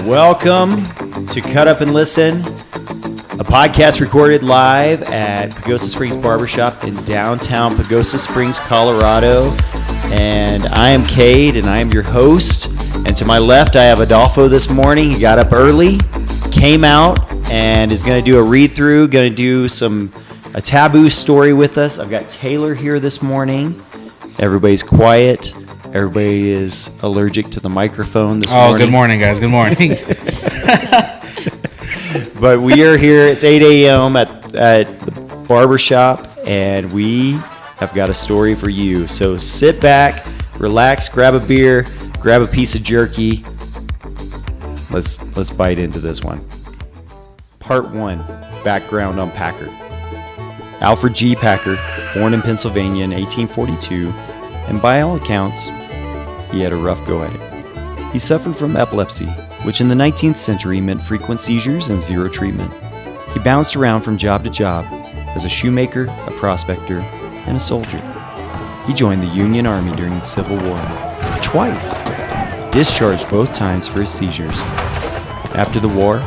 Welcome to Cut Up and Listen, a podcast recorded live at Pagosa Springs Barbershop in downtown Pagosa Springs, Colorado. And I am Cade, and I am your host. And to my left, I have Adolfo this morning. He got up early, came out, and is going to do a read-through, going to do a taboo story with us. I've got Taylor here this morning. Everybody's quiet. Everybody is allergic to the microphone this morning. Oh, good morning, guys. Good morning. But we are here. It's 8 a.m. at the barbershop, and we have got a story for you. So sit back, relax, grab a beer, grab a piece of jerky. Let's bite into this one. Part 1, background on Packer. Alferd G. Packer, born in Pennsylvania in 1842, and by all accounts, he had a rough go at it. He suffered from epilepsy, which in the 19th century meant frequent seizures and zero treatment. He bounced around from job to job as a shoemaker, a prospector, and a soldier. He joined the Union Army during the Civil War, twice, discharged both times for his seizures. After the war,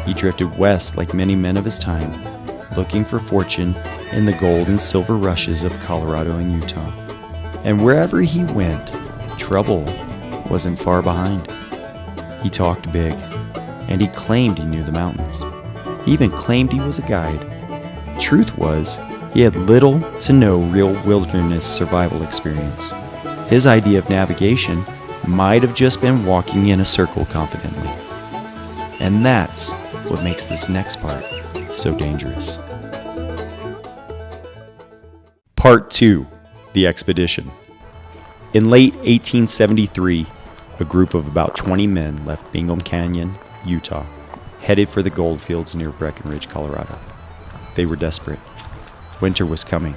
he drifted west like many men of his time, looking for fortune in the gold and silver rushes of Colorado and Utah. And wherever he went, trouble wasn't far behind. He talked big, and he claimed he knew the mountains. He even claimed he was a guide. Truth was, he had little to no real wilderness survival experience. His idea of navigation might have just been walking in a circle confidently. And that's what makes this next part so dangerous. Part 2, the expedition. In late 1873, a group of about 20 men left Bingham Canyon, Utah, headed for the gold fields near Breckenridge, Colorado. They were desperate. Winter was coming,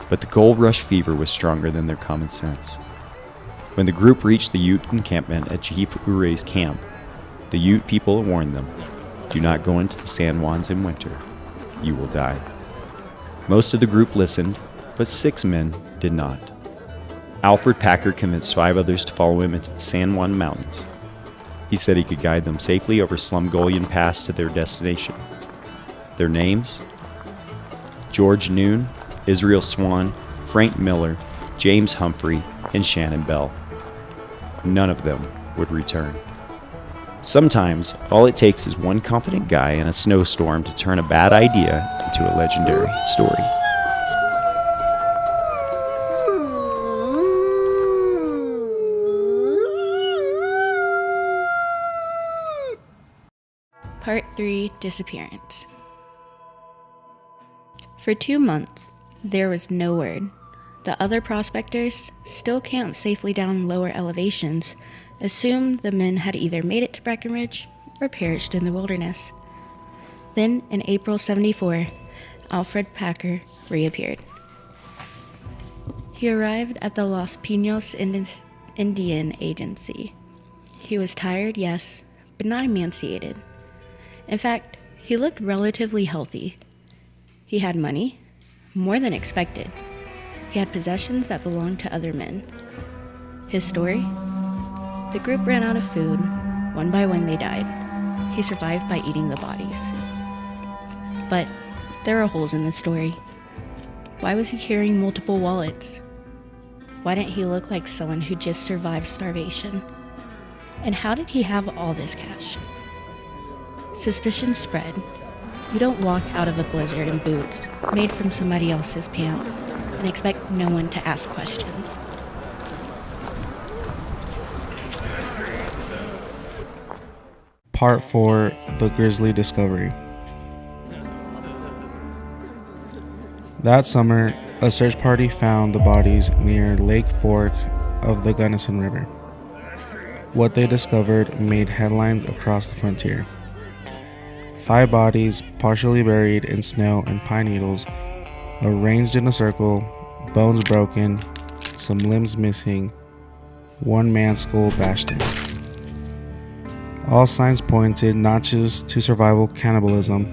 but the gold rush fever was stronger than their common sense. When the group reached the Ute encampment at Chief Uray's camp, the Ute people warned them, "Do not go into the San Juans in winter. You will die." Most of the group listened, but 6 men did not. Alferd Packer convinced 5 others to follow him into the San Juan Mountains. He said he could guide them safely over Slumgullion Pass to their destination. Their names? George Noon, Israel Swan, Frank Miller, James Humphrey, and Shannon Bell. None of them would return. Sometimes, all it takes is one confident guy in a snowstorm to turn a bad idea into a legendary story. Part 3, Disappearance. For 2 months, there was no word. The other prospectors, still camped safely down lower elevations, assumed the men had either made it to Breckenridge or perished in the wilderness. Then, in April 74, Alferd Packer reappeared. He arrived at the Los Pinos Indian Agency. He was tired, yes, but not emaciated. In fact, he looked relatively healthy. He had money, more than expected. He had possessions that belonged to other men. His story? The group ran out of food. One by one they died. He survived by eating the bodies. But there are holes in this story. Why was he carrying multiple wallets? Why didn't he look like someone who just survived starvation? And how did he have all this cash? Suspicion spread. You don't walk out of a blizzard in boots made from somebody else's pants and expect no one to ask questions. Part 4, the grisly discovery. That summer, a search party found the bodies near Lake Fork of the Gunnison River. What they discovered made headlines across the frontier. 5 bodies partially buried in snow and pine needles, arranged in a circle, bones broken, some limbs missing, one man's skull bashed in. All signs pointed not just to survival cannibalism,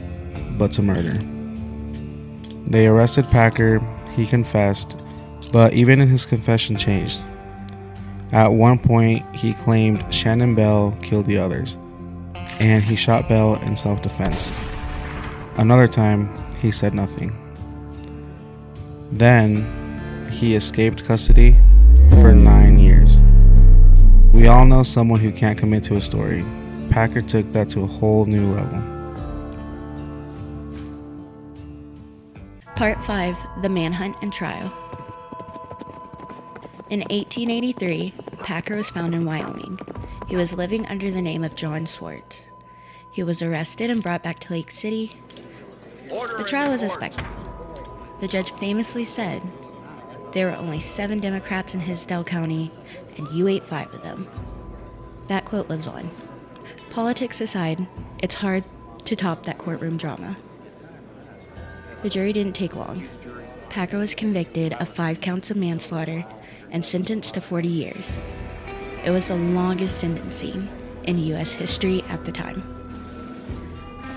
but to murder. They arrested Packer. He confessed, but even in his confession changed. At one point, he claimed Shannon Bell killed the others, and he shot Bell in self-defense. Another time, he said nothing. Then, he escaped custody for 9 years. We all know someone who can't commit to a story. Packer took that to a whole new level. Part 5, The Manhunt and Trial. In 1883, Packer was found in Wyoming. He was living under the name of John Swartz. He was arrested and brought back to Lake City. The trial was a spectacle. The judge famously said, "There were only 7 Democrats in Hisdale County, and you ate 5 of them." That quote lives on. Politics aside, it's hard to top that courtroom drama. The jury didn't take long. Packer was convicted of 5 counts of manslaughter and sentenced to 40 years. It was the longest sentencing in U.S. history at the time.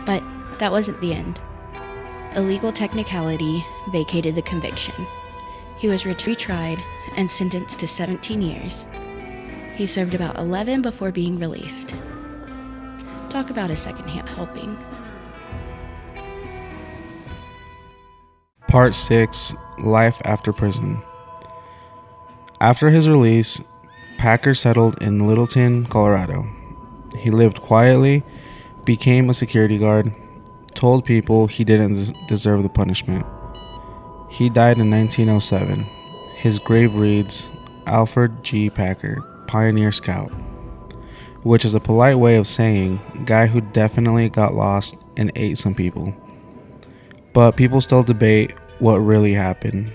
But that wasn't the end. A legal technicality vacated the conviction. He was retried and sentenced to 17 years. He served about 11 before being released. Talk about a second-hand helping. Part 6, Life After Prison. After his release, Packer settled in Littleton, Colorado. He lived quietly, became a security guard, told people he didn't deserve the punishment. He died in 1907. His grave reads, Alferd G. Packer, Pioneer Scout, which is a polite way of saying guy who definitely got lost and ate some people. But people still debate what really happened.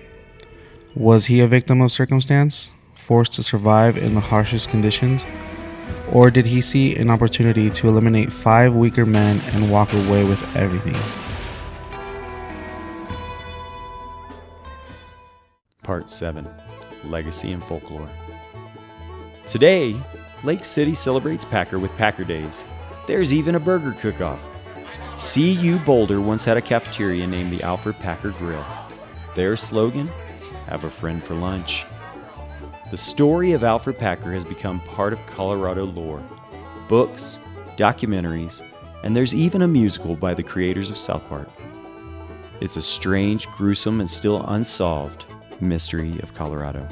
Was he a victim of circumstance, forced to survive in the harshest conditions? Or did he see an opportunity to eliminate 5 weaker men and walk away with everything? Part 7, Legacy and Folklore. Today, Lake City celebrates Packer with Packer Days. There's even a burger cook-off. CU Boulder once had a cafeteria named the Alferd Packer Grill. Their slogan, have a friend for lunch. The story of Alferd Packer has become part of Colorado lore. Books, documentaries, and there's even a musical by the creators of South Park. It's a strange, gruesome, and still unsolved mystery of Colorado.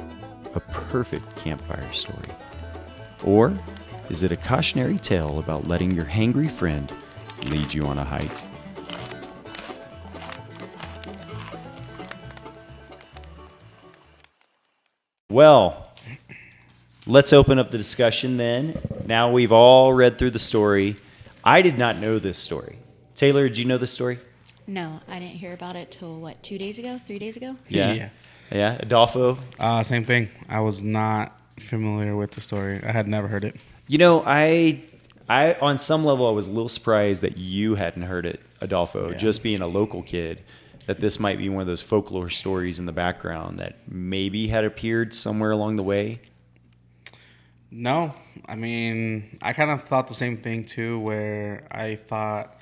A perfect campfire story. Or is it a cautionary tale about letting your hangry friend lead you on a hike? Well, let's open up the discussion then. Now we've all read through the story. I did not know this story. Taylor, did you know this story? No, I didn't hear about it till 2 days ago, 3 days ago? Yeah. Adolfo? Same thing. I was not familiar with the story. I had never heard it. You know, I on some level, I was a little surprised that you hadn't heard it, Adolfo, just being a local kid, that this might be one of those folklore stories in the background that maybe had appeared somewhere along the way. No, I mean, I kind of thought the same thing too, where I thought,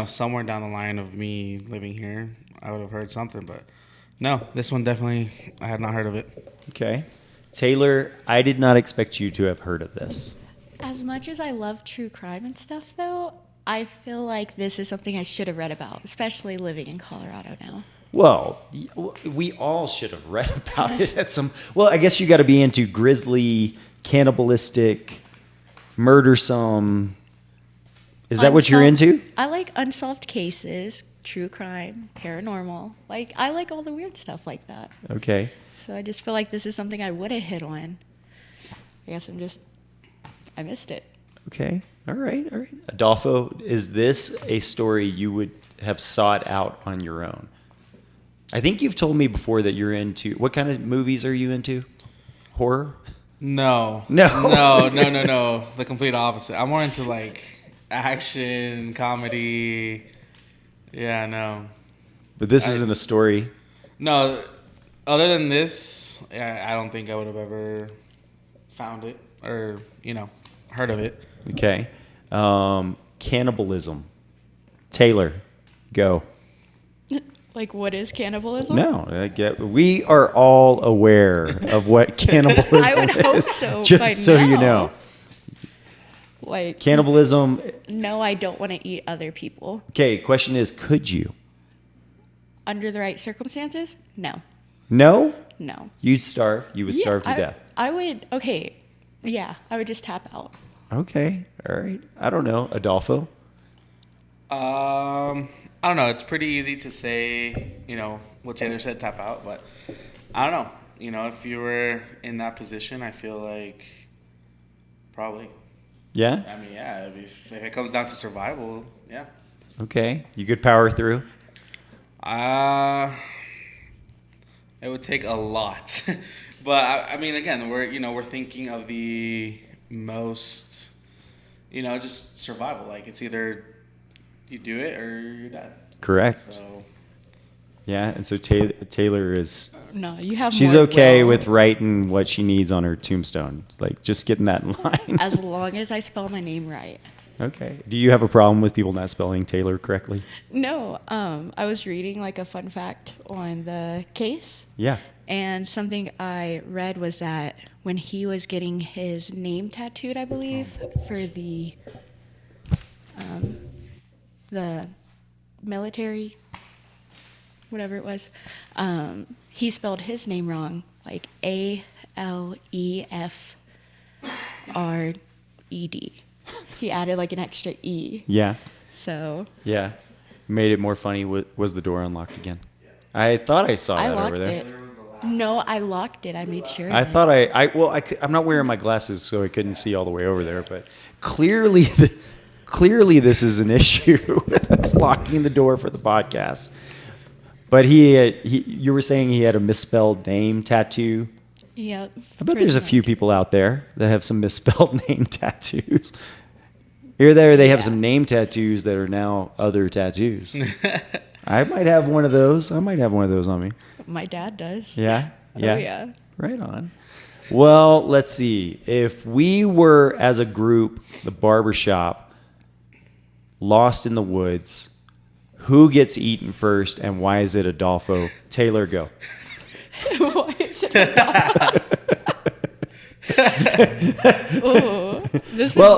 somewhere down the line of me living here, I would have heard something, but no, this one definitely, I had not heard of it. Okay. Taylor, I did not expect you to have heard of this. As much as I love true crime and stuff, though, I feel like this is something I should have read about, especially living in Colorado now. Well, we all should have read about it at some... Well, I guess you got to be into grisly, cannibalistic, murdersome... Is that what you're into? I like unsolved cases, true crime, paranormal. I like all the weird stuff like that. Okay. So I just feel like this is something I would have hit on. I guess I missed it. Okay. All right. Adolfo, is this a story you would have sought out on your own? I think you've told me before that you're into... What kind of movies are you into? Horror? No. The complete opposite. I'm more into action, comedy. Yeah, no. But this isn't a story. No, other than this, I don't think I would have ever found it or, heard of it. Okay. Cannibalism. Taylor, go. What Like, what is cannibalism? No, we are all aware of what cannibalism I would hope is, so. just by so now. you know. Like, Cannibalism. no, I don't want to eat other people. Okay, question is, could you? Under the right circumstances? No. No? No. You'd starve. You would starve to death. I would, okay. Yeah, I would just tap out. Okay, all right. I don't know. Adolfo? I don't know. It's pretty easy to say, what Taylor said, tap out. But I don't know. If you were in that position, I feel like probably. Yeah? I mean, yeah. If it comes down to survival, yeah. Okay. You could power through? It would take a lot. But, I mean, again, we're thinking of the most, just survival. Like, it's either you do it or you're dead. Correct. So, yeah, and so Taylor is... No, you have She's more okay will. with writing what she needs on her tombstone. Like, just getting that in line. As long as I spell my name right. Okay. Do you have a problem with people not spelling Taylor correctly? No, I was reading like a fun fact on the case. Yeah. And something I read was that when he was getting his name tattooed, I believe, for the military, whatever it was, he spelled his name wrong, like Alefred. He added like an extra E. Yeah. So. Yeah. Made it more funny. Was the door unlocked again? I thought I saw that over there. It. No, I locked it. I made sure. I thought I'm not wearing my glasses, so I couldn't see all the way over there. But clearly this is an issue with us locking the door for the podcast. But you were saying he had a misspelled name tattoo. Yep. I bet there's a few people out there that have some misspelled name tattoos. Here, there, they have some name tattoos that are now other tattoos. I might have one of those. I might have one of those on me. My dad does. Yeah? Yeah? Oh, yeah. Right on. Well, let's see. If we were, as a group, the barbershop, lost in the woods, who gets eaten first and why is it Adolfo? Taylor, go. Why is it Adolfo?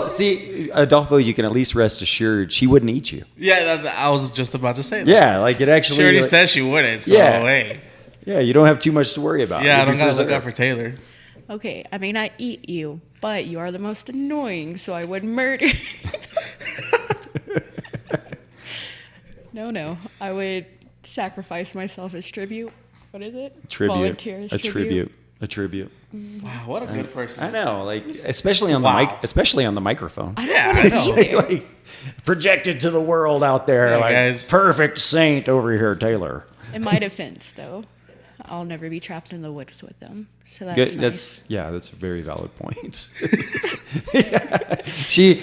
See, Adolfo, you can at least rest assured she wouldn't eat you. yeah, I was just about to say that. Yeah, like it actually. She already said she wouldn't, so Yeah. hey. Yeah, you don't have too much to worry about. Yeah, I You'll don't be got to look preserved. out for Taylor. Okay, I may not eat you, but you are the most annoying, so I would murder. No, I would sacrifice myself as tribute. What is it? Volunteer as A tribute. Wow, what a good person. I know, like especially on the Wow. especially on the microphone. I don't Yeah, want I to know. eat it. Like projected to the world out there, Yeah, like guys. perfect saint over here, Taylor. In my defense, though, I'll never be trapped in the woods with them. So that's Good. nice. That's a very valid point. Yeah. She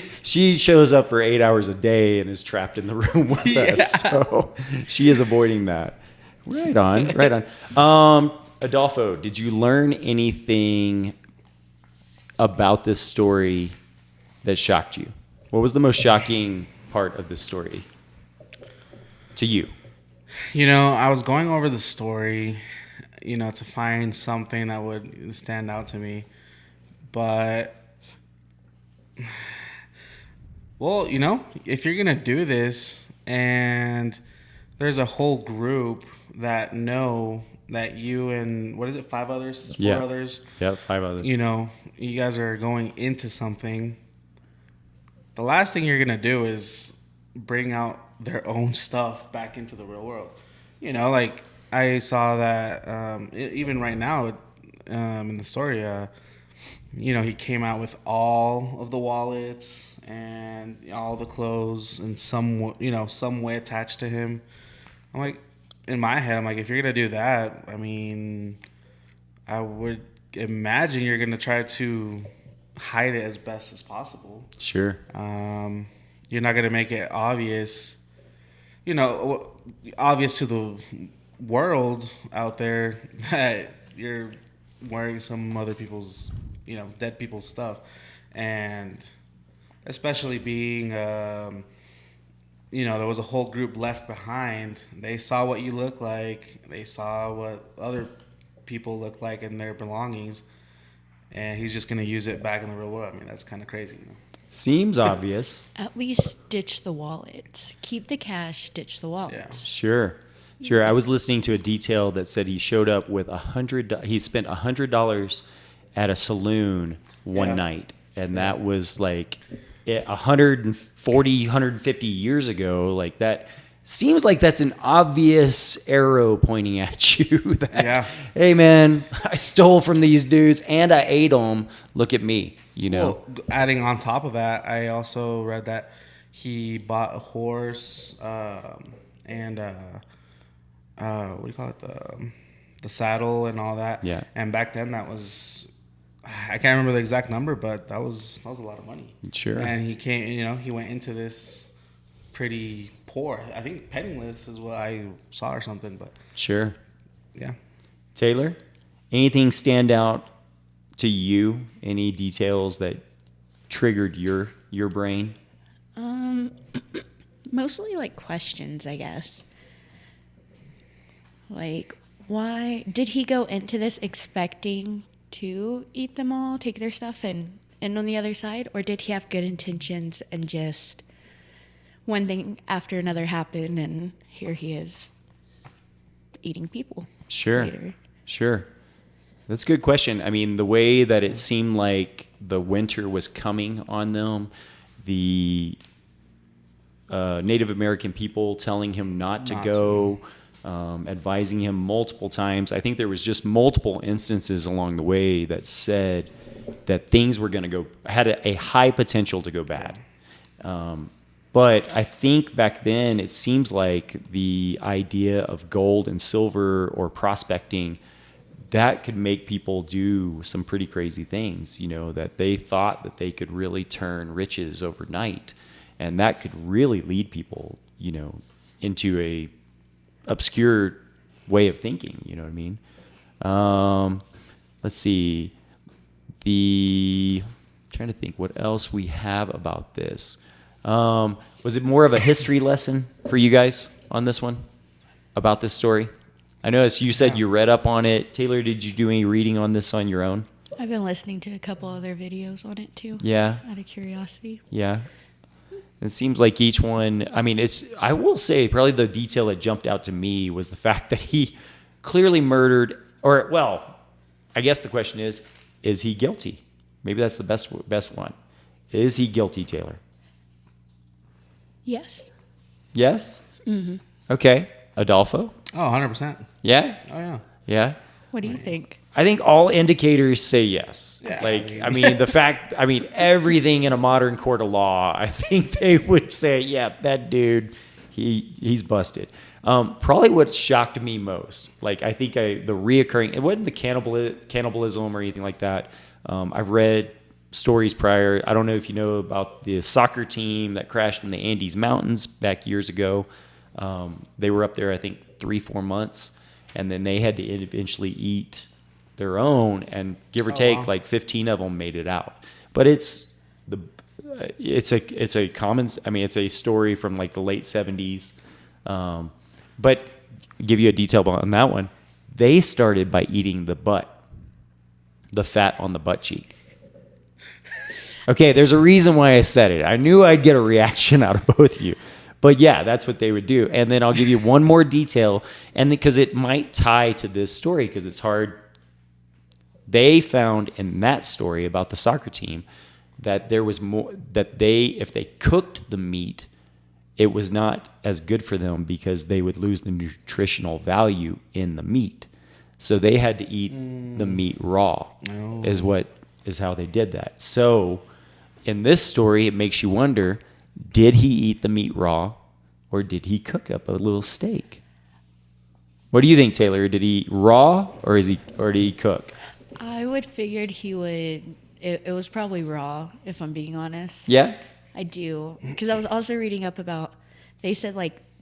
shows up for 8 hours a day and is trapped in the room with us, so she is avoiding that. Right on. Adolfo, did you learn anything about this story that shocked you? What was the most shocking part of this story to you? I was going over the story, to find something that would stand out to me. But, well, if you're going to do this and there's a whole group that know that you and, what is it, 5 others? 4 others? Yeah, 5 others. You guys are going into something. The last thing you're going to do is bring out their own stuff back into the real world. Like I saw that even right now in the story, he came out with all of the wallets and all the clothes and some way attached to him. I'm like, in my head, I'm like, if you're going to do that, I mean, I would imagine you're going to try to hide it as best as possible. Sure. You're not going to make it obvious, obvious to the world out there that you're wearing some other people's, dead people's stuff. And especially being there was a whole group left behind. They saw what you look like. They saw what other people look like and their belongings. And he's just going to use it back in the real world. I mean, that's kind of crazy. Seems obvious. At least ditch the wallets. Keep the cash, ditch the wallets. Sure. I was listening to a detail that said he showed up with he spent $100 at a saloon one night. And that was like 140, 150 years ago. Like that seems like that's an obvious arrow pointing at you. That, hey man, I stole from these dudes and I ate them. Look at me, Well, adding on top of that, I also read that he bought a horse and what do you call it? The saddle and all that. Yeah. And back then that was, I can't remember the exact number, but that was a lot of money. Sure. And he came, he went into this pretty poor. I think penniless is what I saw or something, but. Sure. Yeah. Taylor, anything stand out to you? Any details that triggered your brain? Mostly like questions, I guess. Like, why did he go into this expecting to eat them all, take their stuff, and on the other side? Or did he have good intentions and just one thing after another happened and here he is eating people? Later? Sure. That's a good question. I mean, the way that it seemed like the winter was coming on them, the Native American people telling him not to go, advising him multiple times. I think there was just multiple instances along the way that said that things were going to had a high potential to go bad. But I think back then it seems like the idea of gold and silver or prospecting, that could make people do some pretty crazy things, that they thought that they could really turn riches overnight. And that could really lead people, into a obscure way of thinking, you know what I mean? Let's see. Trying to think what else we have about this. Was it more of a history lesson for you guys on this one about this story? I know as you said you read up on it. Taylor, did you do any reading on this on your own? I've been listening to a couple other videos on it too. Yeah. Out of curiosity. Yeah. It seems like each one, I will say probably the detail that jumped out to me was the fact that he clearly murdered, I guess the question is he guilty? Maybe that's the best one. Is he guilty, Taylor? Yes. Yes? Mm-hmm. Okay. Adolfo? Oh, 100%. Yeah? Oh, yeah. Yeah? What do you think? I think all indicators say yes. Yeah, everything in a modern court of law, I think they would say, yeah, that dude, he's busted. Probably what shocked me most, I think the reoccurring, it wasn't the cannibalism or anything like that. I've read stories prior. I don't know if you know about the soccer team that crashed in the Andes Mountains back years ago. They were up there, I think, 3-4 months, and then they had to eventually eat their own, and give or take, 15 of them made it out. But it's a common. It's a story from the late 70s. But give you a detail on that one. They started by eating the fat on the butt cheek. Okay, there's a reason why I said it. I knew I'd get a reaction out of both of you. But yeah, that's what they would do. And then I'll give you one more detail, and because it might tie to this story, because it's hard. They found in that story about the soccer team that there was more, that if they cooked the meat, it was not as good for them because they would lose the nutritional value in the meat. So they had to eat the meat raw, is how they did that. So in this story, it makes you wonder, did he eat the meat raw or did he cook up a little steak? What do you think, Taylor? Did he eat raw or did he cook? I would figured he would. It was probably raw, if I'm being honest. Yeah? I do. Because I was also reading up about, they said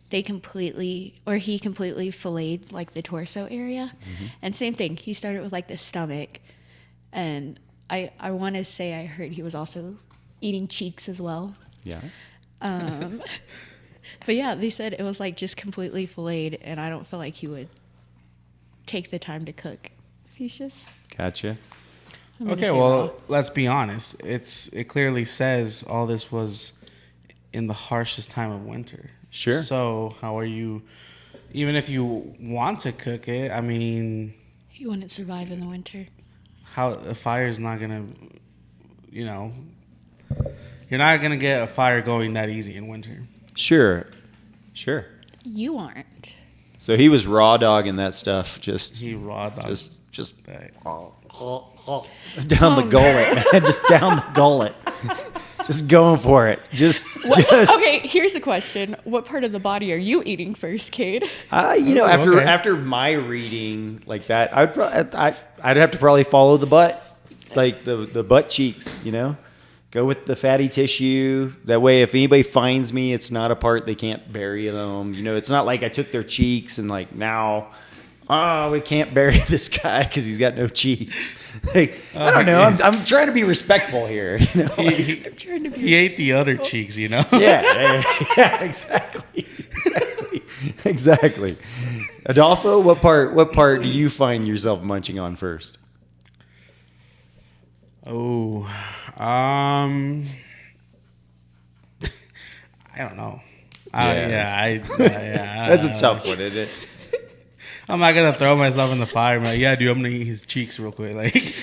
he completely filleted the torso area. Mm-hmm. And same thing, he started with the stomach. And I want to say I heard he was also eating cheeks as well. Yeah. But yeah, they said it was like just completely filleted, and I don't feel like he would take the time to cook. If he's just Gotcha. Okay, well, let's be honest. It clearly says all this was in the harshest time of winter. Sure. So how are you? Even if you want to cook it, I mean, he wouldn't survive in the winter. how a fire is not gonna, you know, you're not gonna get a fire going that easy in winter. Sure. You aren't. So he was raw dogging that stuff, just He raw dog. just that. down the gullet, man. Just down the gullet. Just going for it. Just. Okay, here's a question. What part of the body are you eating first, Cade? After my reading like that, I'd have to probably follow the butt, like the butt cheeks. Go with the fatty tissue. That way, if anybody finds me, it's not a part they can't bury them. It's not like I took their cheeks and like now. Oh, we can't bury this guy because he's got no cheeks. I don't know. I'm trying to be respectful here. He ate the other cheeks, Yeah, exactly. Adolfo, what part do you find yourself munching on first? Oh, I don't know. That's a tough one, isn't it? I'm not gonna throw myself in the fire. I'm like, yeah, dude, I'm gonna eat his cheeks real quick. Like,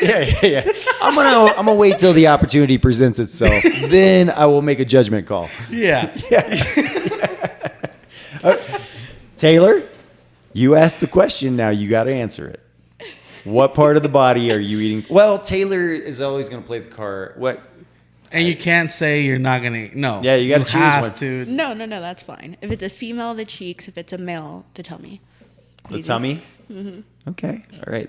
yeah. I'm gonna wait till the opportunity presents itself. Then I will make a judgment call. Yeah. Taylor, you asked the question. Now you got to answer it. What part of the body are you eating? Well, Taylor is always gonna play the card. What? And you can't say you're not gonna eat. No. Yeah, you got to choose one. To. No, that's fine. If it's a female, the cheeks. If it's a male, the tummy. The tummy? Mm-hmm. Okay. All right.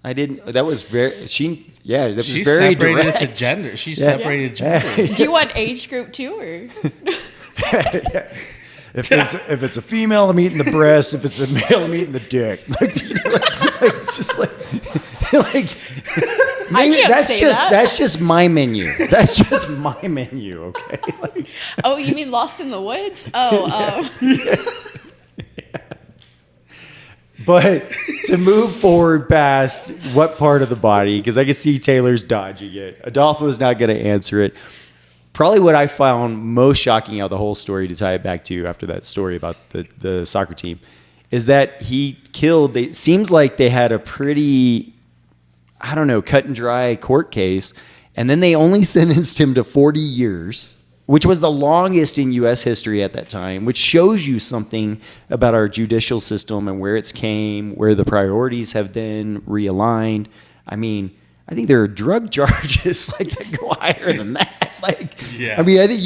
I didn't. That was very. She very separated direct. it to gender. She separated gender. Do you want age group too, or? If it's a female, I'm eating the breast. If it's a male, I'm eating the dick. It's just maybe that's just my menu. That's just my menu. Okay. Oh, you mean Lost in the Woods? Oh. But to move forward past what part of the body, because I can see Taylor's dodging it. Adolfo is not going to answer it. Probably what I found most shocking out of the whole story, to tie it back to after that story about the soccer team, is that he killed. It seems like they had a pretty, cut and dry court case, and then they only sentenced him to 40 years. Which was the longest in U.S. history at that time, which shows you something about our judicial system and where it's came, where the priorities have been realigned. I mean, I think there are drug charges that go higher than that. I think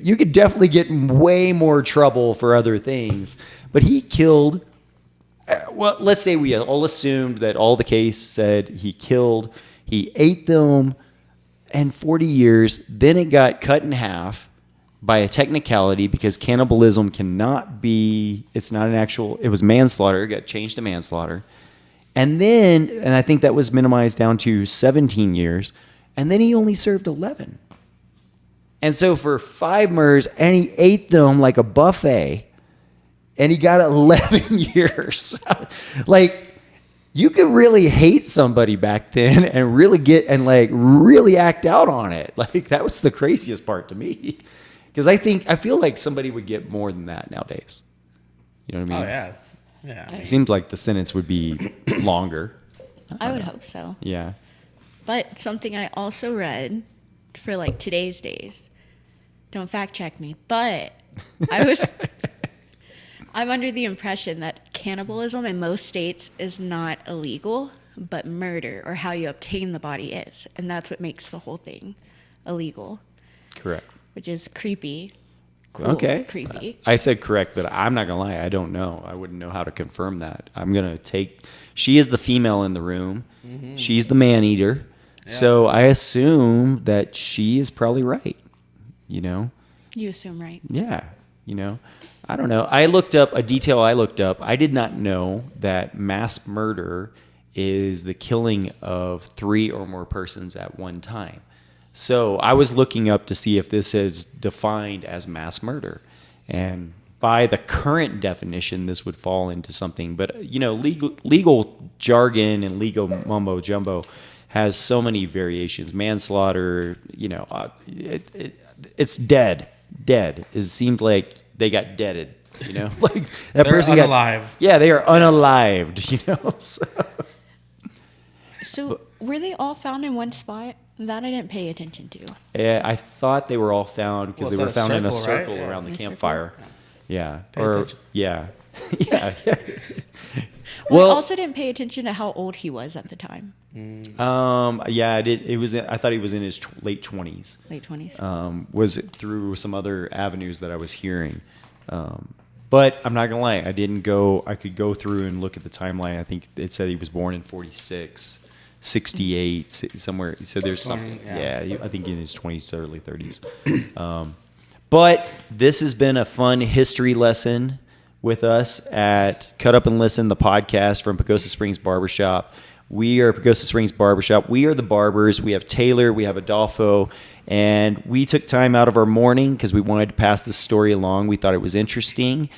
you could definitely get in way more trouble for other things. But he killed. Well, let's say we all assumed that all the case said he killed. He ate them. And 40 years, then it got cut in half by a technicality because cannibalism cannot be, it was manslaughter, it got changed to manslaughter. And I think that was minimized down to 17 years, and then he only served 11. And so for 5 murders, and he ate them like a buffet, and he got 11 years. You could really hate somebody back then and really really act out on it. That was the craziest part to me. Because I feel like somebody would get more than that nowadays. You know what I mean? Oh, yeah. It seems like the sentence would be longer. I would hope so. Yeah. But something I also read for today's days, don't fact check me, but I'm under the impression that cannibalism in most states is not illegal, but murder, or how you obtain the body, is. And that's what makes the whole thing illegal. Correct. Which is creepy. Cool, okay. Creepy. I said correct, but I'm not going to lie. I don't know. I wouldn't know how to confirm that. I'm going to take... She is the female in the room. Mm-hmm. She's the man-eater. Yeah. So I assume that she is probably right. You assume right. Yeah. I don't know. A detail I looked up. I did not know that mass murder is the killing of 3 or more persons at one time. So I was looking up to see if this is defined as mass murder. And by the current definition, this would fall into something. But, legal jargon and legal mumbo jumbo has so many variations. Manslaughter, it's dead. Dead. It seemed like they got deaded, like that They're person unalive. Yeah, they are unalived, So were they all found in one spot? That I didn't pay attention to. Yeah, I thought they were all found because they were found in a circle right? around the In a campfire. Yeah. Pay Or attention. yeah. Yeah. Well, I also didn't pay attention to how old he was at the time. Yeah, I did. I thought he was in his late 20s. Late 20s. Was it through some other avenues that I was hearing. But I'm not gonna lie, I could go through and look at the timeline. I think it said he was born in 46. 68 somewhere, so there's something. Yeah, I think in his 20s to early 30s. But this has been a fun history lesson with us at Cut Up and Listen, the podcast from Pagosa Springs Barbershop. We are Pagosa Springs Barbershop. We are the barbers. We have Taylor, we have Adolfo, and we took time out of our morning because we wanted to pass this story along. We thought it was interesting.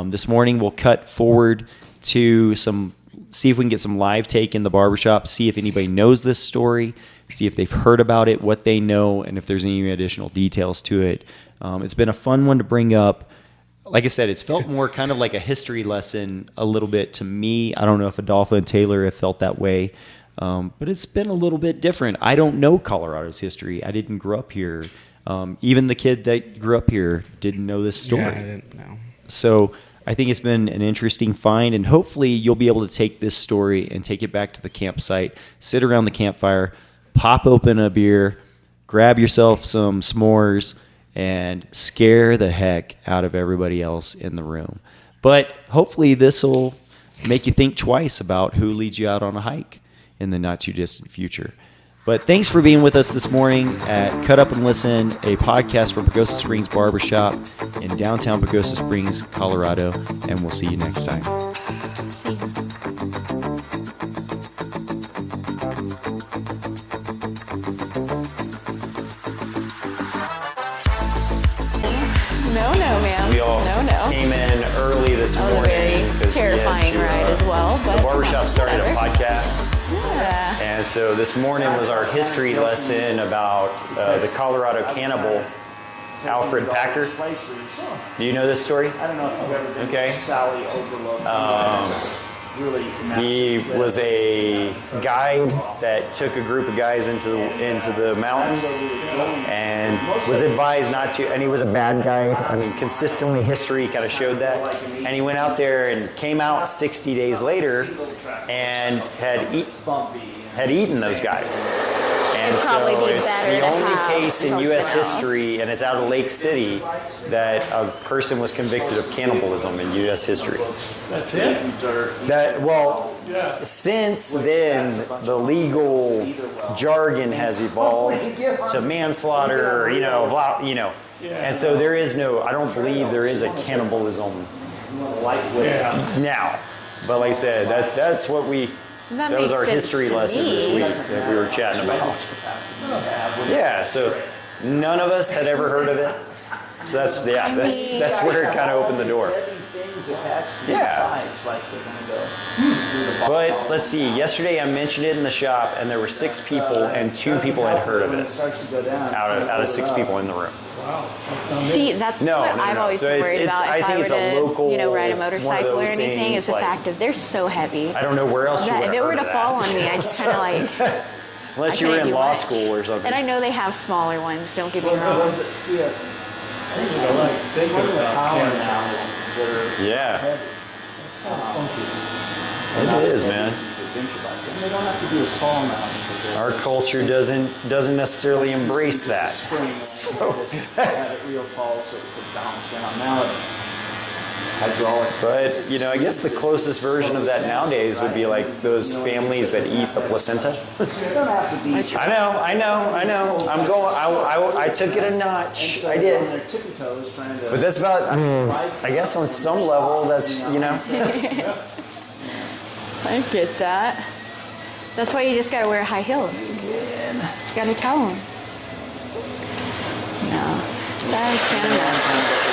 This morning we'll cut forward to see if we can get some live take in the barbershop, see if anybody knows this story, see if they've heard about it, what they know, and if there's any additional details to it. It's been a fun one to bring up. Like I said, it's felt more kind of like a history lesson a little bit to me. I don't know if Adolfo and Taylor have felt that way, but it's been a little bit different. I don't know Colorado's history. I didn't grow up here. Even the kid that grew up here didn't know this story. Yeah, I didn't know. So I think it's been an interesting find, and hopefully you'll be able to take this story and take it back to the campsite, sit around the campfire, pop open a beer, grab yourself some s'mores, and scare the heck out of everybody else in the room. But hopefully this will make you think twice about who leads you out on a hike in the not too distant future. But thanks for being with us this morning at Cut Up and Listen, a podcast from Pagosa Springs Barbershop in downtown Pagosa Springs, Colorado. And we'll see you next time. See. No, ma'am. We all no. came in early this That was a morning. very 'cause we had terrifying to, ride as well. But The barbershop started a whatever. podcast. Yeah. And so this morning was our history lesson about the Colorado cannibal, Alferd Packer. Do you know this story? I don't know if you've ever been Okay. to Sally Overlook. Really He was a guide that took a group of guys into the mountains and was advised not to, and he was a bad guy. I mean, consistently history kind of showed that. And he went out there and came out 60 days later and had eaten those guys. And It'd so probably be it's better the to only have case in something U.S. else. history, and it's out of Lake City, that a person was convicted of cannibalism in U.S. history. Since then, the legal jargon has evolved to manslaughter, and so there is no, I don't believe there is a cannibalism now. But like I said, that's what that was makes our sense history to lesson me. this week that we were chatting about. Yeah, so none of us had ever heard of it. So that's where it kind of opened the door. Yeah. But let's see, yesterday I mentioned it in the shop and there were 6 people and 2 people had heard of it out of 6 people in the room. See, that's No, what no, I've no. always So been it's- worried it's- about. I If think I it's were a to, local- ride a one of motorcycle or those anything, things, is the like- fact that they're so heavy. I don't know where else you That would if have it were heard to of fall that. on me, I just kind of like. Unless I you were can't in do law much. school or something. And I know they have smaller ones. Don't get me wrong. Yeah. It is, man. They don't have to be as tall now. because Our culture doesn't necessarily embrace that. So, they had it real tall so it could bounce down. Now hydraulics. but I guess the closest version of that nowadays would be like those families that eat the placenta. They don't have to be I know. I'm going. I took it a notch. I on did. their tippy toes trying to. But that's about. I guess on some level, that's I get that. That's why you just gotta wear high heels. You gotta tell them. No. That's kind of